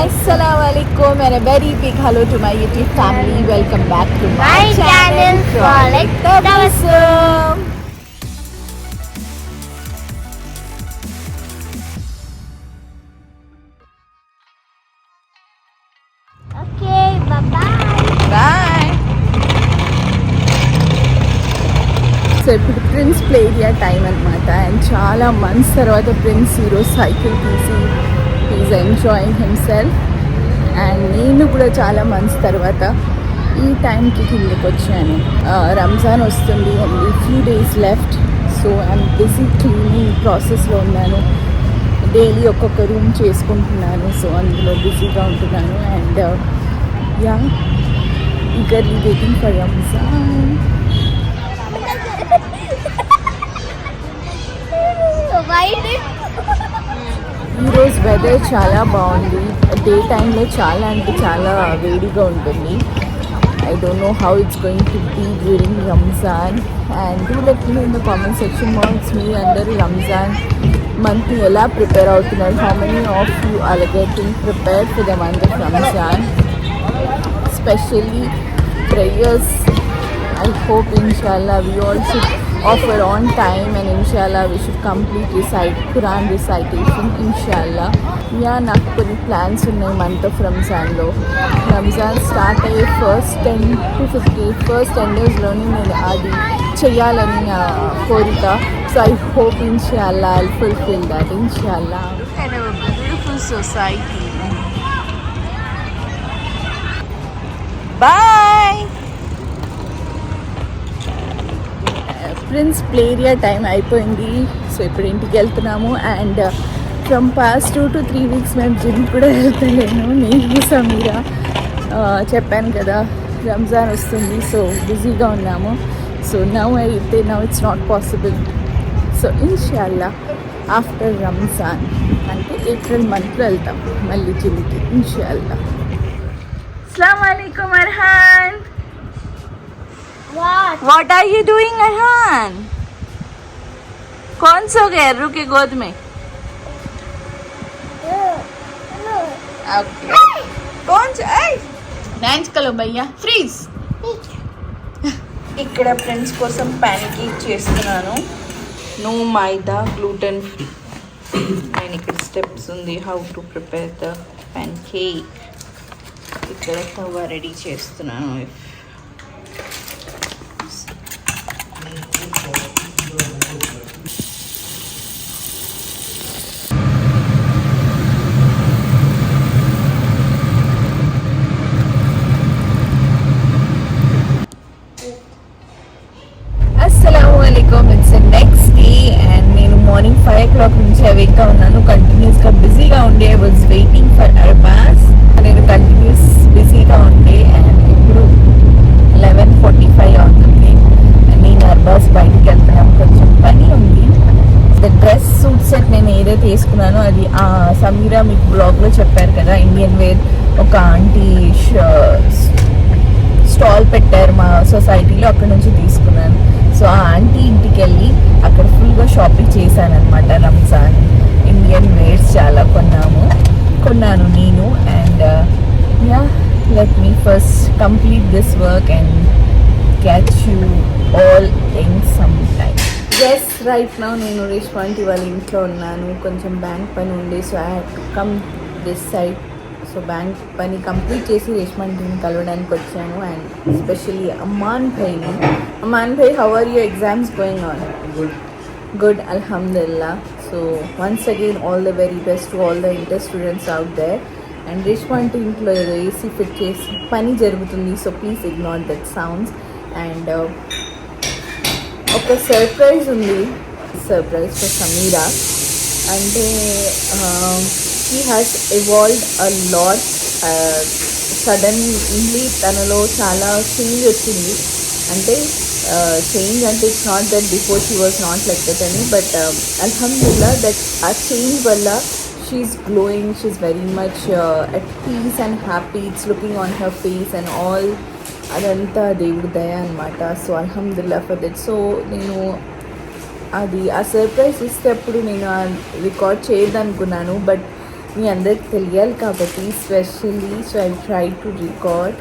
Assalamualaikum and a very big hello to my YouTube family. Welcome back to my channel Frolic Tabassum. Okay, bye-bye. Bye. So ఇప్పుడు prince play area time అనమాట. And చాలా months తర్వాత prince ఈరోజు cycle తీసి is enjoying himself. And నేను కూడా చాలా months తర్వాత ఈ టైంకి కిందకి వచ్చాను. రంజాన్ వస్తుంది, only few days left. So I'm busy cleaning ప్రాసెస్లో ఉన్నాను. డైలీ ఒక్కొక్క రూమ్ చేసుకుంటున్నాను. సో అందులో బిజీగా ఉంటున్నాను. And yeah, eagerly waiting for Ramzan. ఈరోజు వెదర్ చాలా బాగుంది. డే టైంలో చాలా అంటే చాలా వేడిగా ఉంటుంది. I don't know how it's going to be during Ramzan, and do let me know in the comment section what's me under Ramzan month ni ela prepare avutunnaru. How many of you are getting prepared for the month of Ramzan, especially prayers? I hope inshallah we all should offer on time, and inshallah we should complete recite Quran recitation inshallah. Yeah, నాకు కొన్ని plans ఉన్నాయి month of రంజాన్లో. Ramzan start అయ్యే first 10 to 10 డేస్లోనే నేను అది చెయ్యాలని నా కోరిక. సో ఐ హోప్ ఇన్షాల్లా ఐ ఫుల్ఫిల్ దట్ ఇన్షాల్లా. And beautiful society. Bye. Prince play area time అయిపోయింది. సో ఇప్పుడు ఇంటికి వెళ్తున్నాము. And from past 2 to 3 weeks మేము జిమ్ కూడా వెళ్తలేను. నేను సమీరా చెప్పాను కదా రంజాన్ వస్తుంది, సో బిజీగా ఉన్నాము. So now it's not possible. So ఇన్షాల్లా ఆఫ్టర్ రంజాన్ అంటే ఏప్రిల్ మంత్లో వెళ్తాం మళ్ళీ జిమ్కి ఇన్షాల్లా. అస్సలాము అలైకుం Arhan. What are you doing, Arhan? कौन सो गया अर्रू के गोद में? Okay. कौन सा? डांस करो भैया. फ्रीज. ఇక్కడ ఫ్రెండ్స్ కోసం ప్యాన్ కేక్ చేస్తున్నాను. No maida, gluten free. And ఇక్కడ స్టెప్స్ ఉంది how to prepare the pancake. ఇక్కడ తవ్వ రెడీ చేస్తున్నాను. ఇట్స్ నెక్స్ట్ డే అండ్ నేను మార్నింగ్ 5 o'clock నుంచి అవేక్గా ఉన్నాను. కంటిన్యూస్గా బిజీగా ఉండే. I was waiting for Arbaz. నేను కంటిన్యూస్ బిజీగా ఉండే. అండ్ ఇప్పుడు 11:45 అవుతుంది. నేను అర్బాస్ బయటికి వెళ్తున్నాను, కొంచెం పని ఉంది. ద డ్రెస్ సూట్ సెట్ నేను ఏదైతే వేసుకున్నానో అది సమీరా మీకు బ్లాగ్లో చెప్పారు కదా, ఇండియన్ వేర్ ఒక ఆంటీ స్టాల్ పెట్టారు మా సొసైటీలో, అక్కడ నుంచి తీసుకున్నాను. సో ఆ ఆంటీ ఇంటికి వెళ్ళి అక్కడ ఫుల్గా షాపింగ్ చేశాను అనమాట. రంజాన్ ఇండియన్ వేర్స్ చాలా కొన్నాను నేను. And yeah, let me first complete this work and catch you all in some time. Yes, right now నేను రేష్మాంటి వాళ్ళ ఇంట్లో ఉన్నాను. కొంచెం బ్యాంక్ పని ఉండే, so I have to come this side. So bank పని కంప్లీట్ చేసి రేష్మాంటిని కలవడానికి వచ్చాను. And especially Amman bhai, how are your exams going on? Good, అల్హమ్దుల్లా. So once again all the very best to all the inter students out there. And రేష్మాంటి ఇంట్లో ఏదో AC fit చేసి పని జరుగుతుంది. So please ignore that sounds. And ఒక surprise ఉంది, surprise for Sameera. అంటే she has evolved a lot. Suddenly తనలో చాలా చేంజ్ వచ్చింది. అంటే చేంజ్ అంటే it's not that before she was not like that అని, బట్ అల్హమ్దుల్లా దట్ ఆ చేంజ్ వల్ల she's glowing, she's very much at peace and happy. It's looking on her face and all. అదంతా దేవుడి దయ అనమాట. సో అల్హమ్దుల్లా ఫర్ దట్. సో నేను అది ఆ సర్ప్రైజ్ ఇస్తే అప్పుడు నేను రికార్డ్ చేయదనుకున్నాను, బట్ మీ అందరికి తెలియాలి కాబట్టి specially. So I try to record.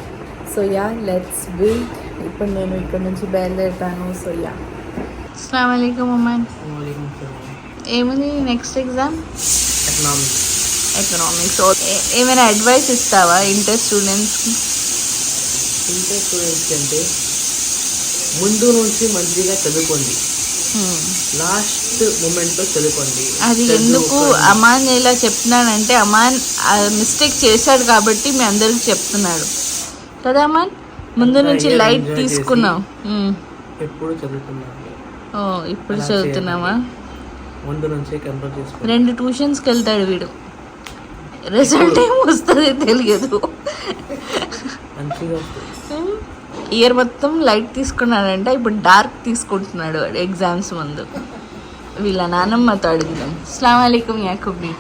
So yeah, let's wait. ఇప్పుడు నేను ఇక్కడ నుంచి బయలుదేరుతాను. So yeah. అస్సలాము అలైకుం అమ్మాన్. ఏముంది నెక్స్ట్ ఎగ్జామ్? ఎకనామిక్స్. ఏమైనా అడ్వైస్ ఇస్తావా ఇంటర్ స్టూడెంట్స్కి? ఇంటర్ స్టూడెంట్స్ అంటే ముందు నుంచి మంచిగా చదువుకోండి, లాస్ట్ మూమెంట్లో చదువుకోండి. అది ఎందుకు అమాన్ ఇలా చెప్తున్నాడంటే, అమాన్ మిస్టేక్ చేశాడు కాబట్టి మీ అందరికి చెప్తున్నాడు కదా అమాన్. ముందు నుంచి లైట్ తీసుకున్నాం. ఎప్పుడు చదువుతున్నాను. ఓ, ఇప్పుడు చదువుతున్నావా? ముందు నుంచి కంట్రోల్ చేసుకోండి. 2 ట్యూషన్స్కి వెళ్తాడు వీడు. రిజల్ట్ ఏం వస్తుంది తెలియదు. మంచిగా ఇయర్ మొత్తం లైట్ తీసుకున్నాడంటే ఇప్పుడు డార్క్ తీసుకుంటున్నాడు వాడు ఎగ్జామ్స్ ముందు. వీళ్ళ నాన్నమ్మతో అడుగుదాం. అస్సలాము అలైకుం యాకూబీ.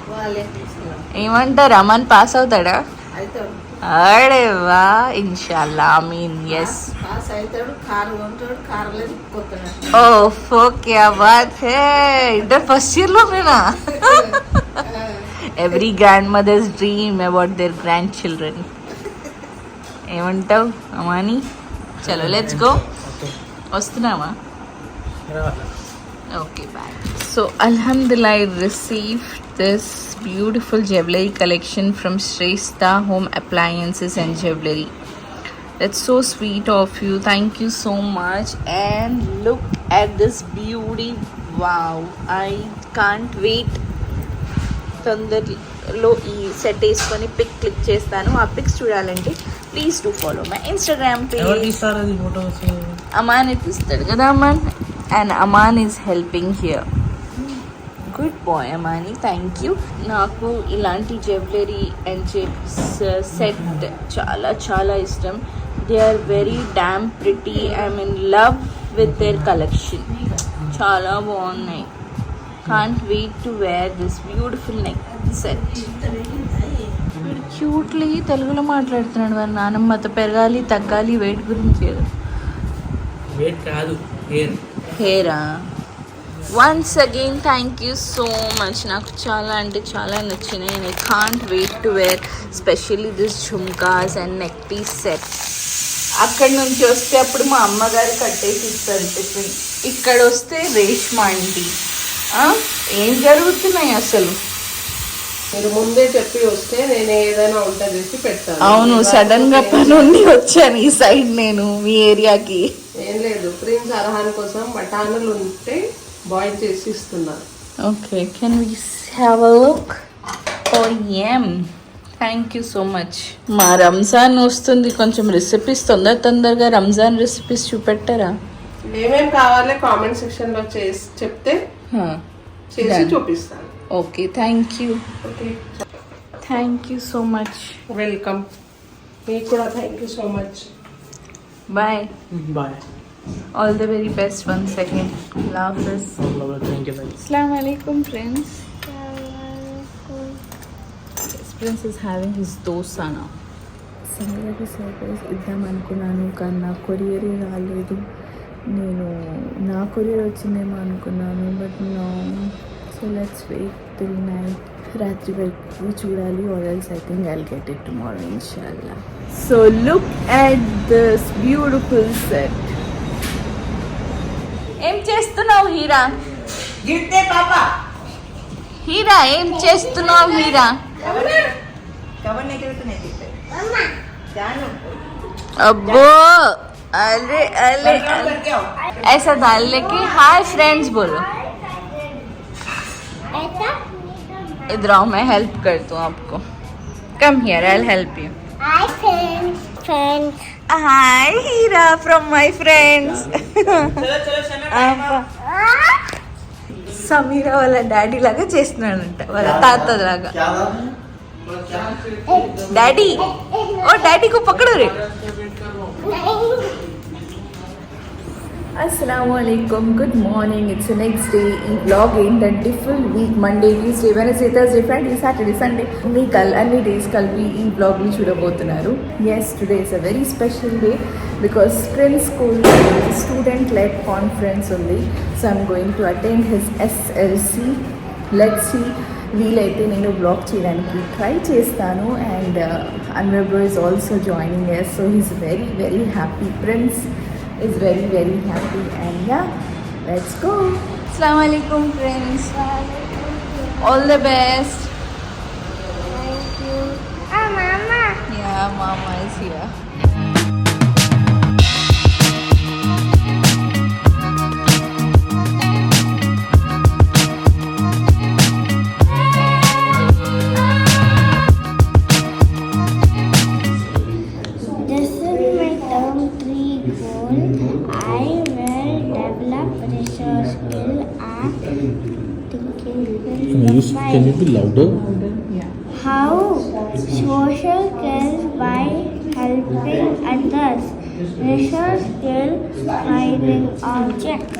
ఏమంటారు, అమాన్ పాస్ అవుతాడా? అడే వా, ఇన్షాల్లా, ఆమీన్. Yes, oh okay. బాత్ హే, ఇంటర్ ఫస్ట్ ఇయర్లో నేనా? Every grandmother's dream about their grandchildren. ఏమంటావు అమాని? చలో లెట్స్ గో. వస్తున్నావా? Okay, bye. So alhamdulillah, I received this beautiful jewelry collection from Shrestha Home Appliances and Jewelry. That's so sweet of you. Thank you so much. And look at this beauty. Wow, I can't wait. తొందరలో ఈ set వేసుకొని pick click చేస్తాను. ఆ pics చూడాలంటే please do follow my Instagram page. Aman ఇస్తాడు కదా Aman. And Aman is helping here. Good boy అమాని, thank you. నాకు ఇలాంటి జ్యువెలరీ అండ్ సెట్ చాలా చాలా ఇష్టం. They are very damn pretty. I'm in love with their collection. చాలా బాగున్నాయి. Can't wait to wear this beautiful neck set. Cutely తెలుగులో మాట్లాడుతున్నాడు. వారి నానమ్మతో పెరగాలి తగ్గాలి వెయిట్ గురించి. వెయిట్ కాదు, హెయిర్. హెయిరా? Once again thank you so much. నాకు చాలా అంటే చాలా నచ్చినాయి. I can't wait to wear specially this jhumkas and neck piece set. అక్కడి నుంచి వస్తే అప్పుడు మా అమ్మగారు కట్టేసి ఇస్తారు టిఫిన్. ఇక్కడ వస్తే రేష్మా ఆంటీ. ఏం జరుగుతున్నాయి అసలు? మీరు ముందే చెప్పి వస్తే నేను ఏదైనా వంట చేసి పెడతాను. అవును, సడన్ గా పని ఉండి వచ్చాను ఈ సైడ్ నేను మీ ఏరియాకి. ఏం లేదు, ప్రిన్స్ అర్హాన్ కోసం బఠానీలు ఉంటే బాయిల్ చేసి ఇస్తున్నాను. Okay, can we have a look? Oh um, thank you so much. మా రంజాన్ వస్తుంది, కొంచెం రెసిపీస్ తొందరగా రంజాన్ రెసిపీస్ చూపెట్టారా? ఏమేం కావాలో కామెంట్ సెక్షన్ లో చేసి చెప్తే చేసి చూపిస్తాను. Okay, thank you. Okay, thank you so much. Welcome. మీకు కూడా thank you so much. Bye. Bye. All the very best once again. Love this. Thank you. అస్సలాము అలైకుం friends. Prince is having his dosa now. సంగతి surprise ఇద్దాం అనుకున్నాను కానీ నా courier రాలేదు. నేను నా కొరియర్ వచ్చిందేమో అనుకున్నాను, but no. So let's wait till night. రాత్రి వరకు చూడాలి, or else I think I'll get it tomorrow ఇన్షాల్లా. So look at this beautiful set. ఏం చేస్తున్నావు హీరా? హీరా ఏం చేస్తున్నావు హీరా? अब्बो अरे अरे ऐसा डालने की हाय फ्रेंड्स बोलो. इधर आओ, मैं हेल्प करती हूँ आपको. Come here, I will help you. Hi friends. Hi Heera from my friends. Sameera వాళ్ళ డాడీ లాగా చేస్తున్నాడంట, వాళ్ళ తాత లాగా. డాడీ, ఓ డాడీ को पकड़ो रे. Assalamualaikum, good morning. It's the next day. ఈ vlog ఏంటంటే full week, Monday, Tuesday, Wednesday, Thursday, Friday, Saturday, Sunday, మీ అన్ని డేస్ కలిపి ఈ వ్లాగ్ని చూడబోతున్నారు. Yes, today is a very special day because Prince school student led conference ఉంది. So I'm going to attend his SLC. Let's see వీలైతే నేను blog చేయడానికి ట్రై చేస్తాను. And Anwar bro is also joining us, so he's very very happy. Prince is very very happy. And yeah, let's go. Assalamu alaikum friends, all the best. Thank you. Ah, Mama. Yeah, mama is here. This is my term 3 goal. I will develop research skill and thinking skill. Can you be louder? How? Social skills by helping others. Research skill finding objects.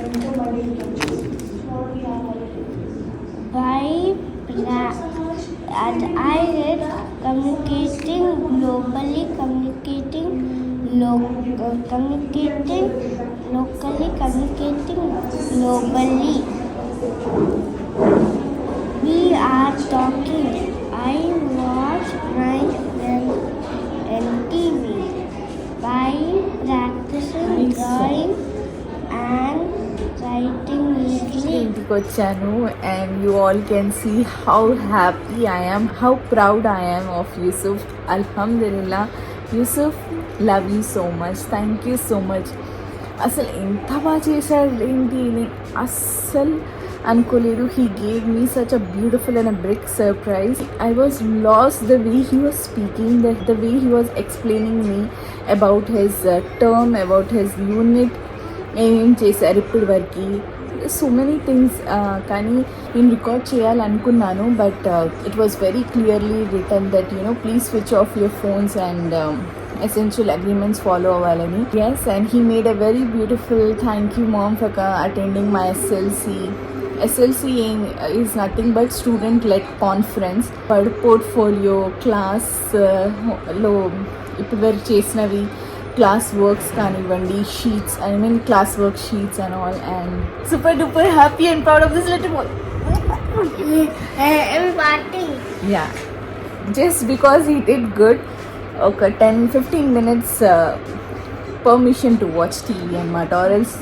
By and I read communicating globally, communicating locally, communicating globally. We are talking. I watch my friends on TV. By practicing drawing and writing neatly. ఇంటికి వచ్చాను and you all can see how happy I am, how proud I am of Yusuf. అల్హమ్దులిల్లా Yusuf, love you so much, thank you so much. అసలు ఎంత బాగా చేశాడు ఏంటి, నేను అస్సలు అనుకోలేదు. He gave me such a beautiful and a big surprise. I was lost the way he was speaking, the way he was explaining me about his term, about his unit, ఏమేం చేశారు ఇప్పటి వరకు, సో మెనీ థింగ్స్. కానీ నేను record చేయాలనుకున్నాను, but it was very clearly return that please switch off your phones and essential agreements follow avalani. Yes, and he made a very beautiful thank you mom for attending my SLC is nothing but student led conference. But portfolio class lo ippudu varaku chesinavi class works kanivandi, sheets, I mean class work sheets and all, and super duper happy and proud of this little boy. I'm partying. Yeah, just because he did good. Okay, 10-15 minutes permission to watch TV and mat, or else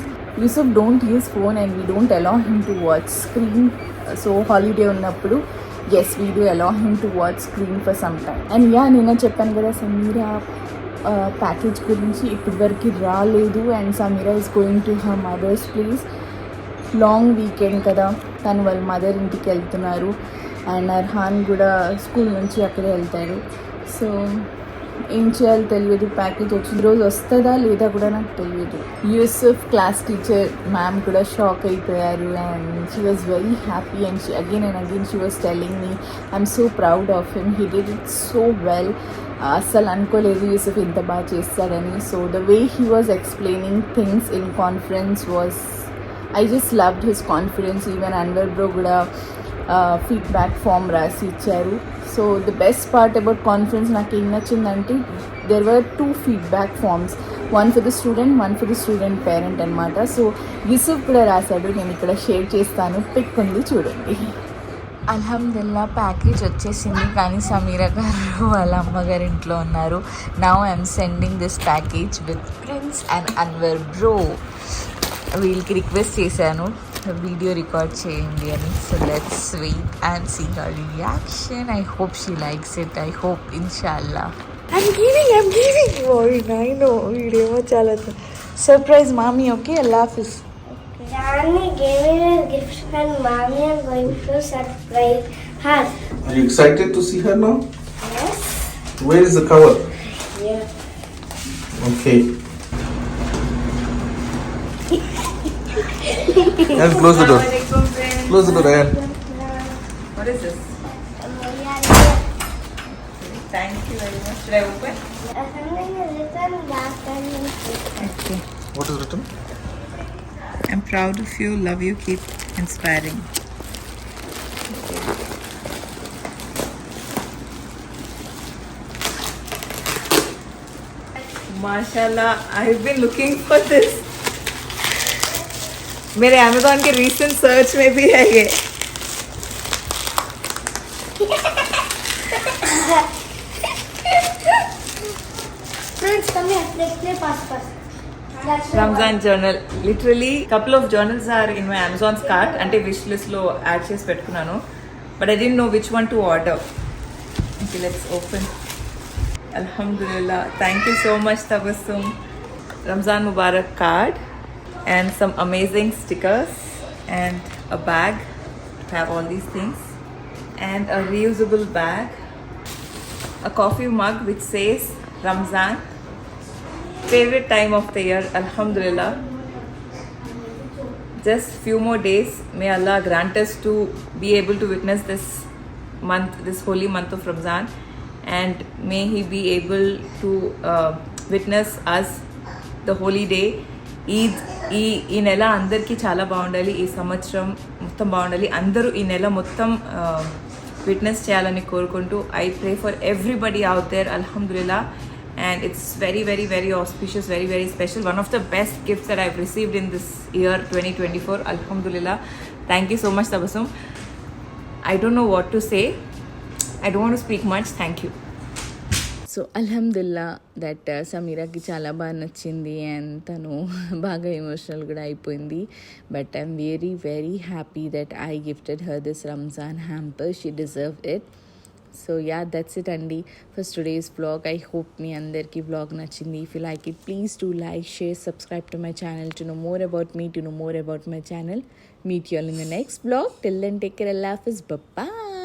Yusuf don't use phone and we don't allow him to watch screen. So holiday ఉన్నప్పుడు yes, we do allow him to watch screen for some time. And yeah, నేను చెప్పాను కదా Sameera package గురించి ఇప్పటి వరకు రాలేదు. And Sameera is going to her mothers place. Long weekend కదా, తను వాళ్ళ మదర్ ఇంటికి వెళ్తున్నారు. అండ్ అర్హాన్ కూడా స్కూల్ నుంచి అక్కడే వెళ్తారు. సో ఏం చేయాలో తెలియదు. ప్యాకేజ్ వచ్చిన రోజు వస్తుందా లేదా కూడా నాకు తెలియదు. యూసుఫ్ క్లాస్ టీచర్ మ్యామ్ కూడా షాక్ అయిపోయారు. And she was very happy. And she again and again she was telling me I'm so proud of him, he did it so well. అస్సలు అనుకోలేదు యూసుఫ్ ఇంత బాగా చేస్తాడని. So the way he was explaining things in conference was, I just loved his confidence. Even Anwar bro కూడా feedback form రాసి ఇచ్చారు. So the best part about conference నాకు ఏం నచ్చిందంటే there were 2 feedback forms, one for the student, one for the student parent అనమాట. So Yusuf కూడా రాశాడు, నేను ఇక్కడ షేర్ చేస్తాను, పిక్ ఉంది చూడండి. అల్హమ్దుల్లా ప్యాకేజ్ వచ్చేసింది, కానీ సమీరా గారు వాళ్ళ అమ్మగారి ఇంట్లో ఉన్నారు. Now I'm sending this package with Prince and Anwar bro. వీళ్ళకి రిక్వెస్ట్ చేశాను వీడియో రికార్డ్ చేయండి అని. So let's wait and see her reaction. I hope she likes it. I hope ఇన్షాల్లా. I'm giving. Oh, I know. Video చాలా surprise mommy. Okay, Allah Hafiz. Rani gave me a gift and mommy are going to surprise her. Are you excited to see her now? Yes. Where is the cover? Yeah. Okay. And close the door. Close the door, Ayan. What is this? Thank you very much. Should I open? Something is written back and Okay. What is written? I'm proud of you. Love you. Keep inspiring. माशाल्लाह, I've been looking for this. मेरे Amazon के recent search में भी है ये. play pass. That's the Ramzan journal literally couple of journals are in my Amazon's cart అంటే wish list లో add చేసి పెట్టుకున్నాను but I don't know which one to order okay let's open అల్హమ్దులిల్లా thank you so much Tabassum Ramzan Mubarak card and some amazing stickers and a bag to have all these things and a reusable bag, a coffee mug which says Ramzan, favorite time of the year, Alhamdulillah. Just few more days, may Allah grant us to be able to witness this month, this holy month of Ramzan, and may He be able to witness us the holy day. ఈ నెల అందరికీ చాలా బాగుండాలి ఈ సంవత్సరం మొత్తం బాగుండాలి అందరూ ఈ నెల మొత్తం విట్నెస్ చేయాలని కోరుకుంటూ I pray for everybody out there అల్హమ్దులిల్లా and it's very very very auspicious very very special one of the best gifts that I've received in this year 2024 అల్హమ్దులిల్లా thank you so much Tabassum I don't know what to say I don't want to speak much thank you so అల్హమ్దుల్లా that సమీరాకి చాలా బాగా నచ్చింది and తను బాగా emotional కూడా అయిపోయింది but I'm very very happy that I gifted her this Ramzan hamper she deserve it so yeah that's it అండి first today's vlog I hope మీ అందరికీ వ్లాగ్ నచ్చింది if you like it please to like share subscribe to my channel to know more about me to know more about my channel meet you all in the next vlog till then take care అల్లాహ్ హాఫిజ్ bye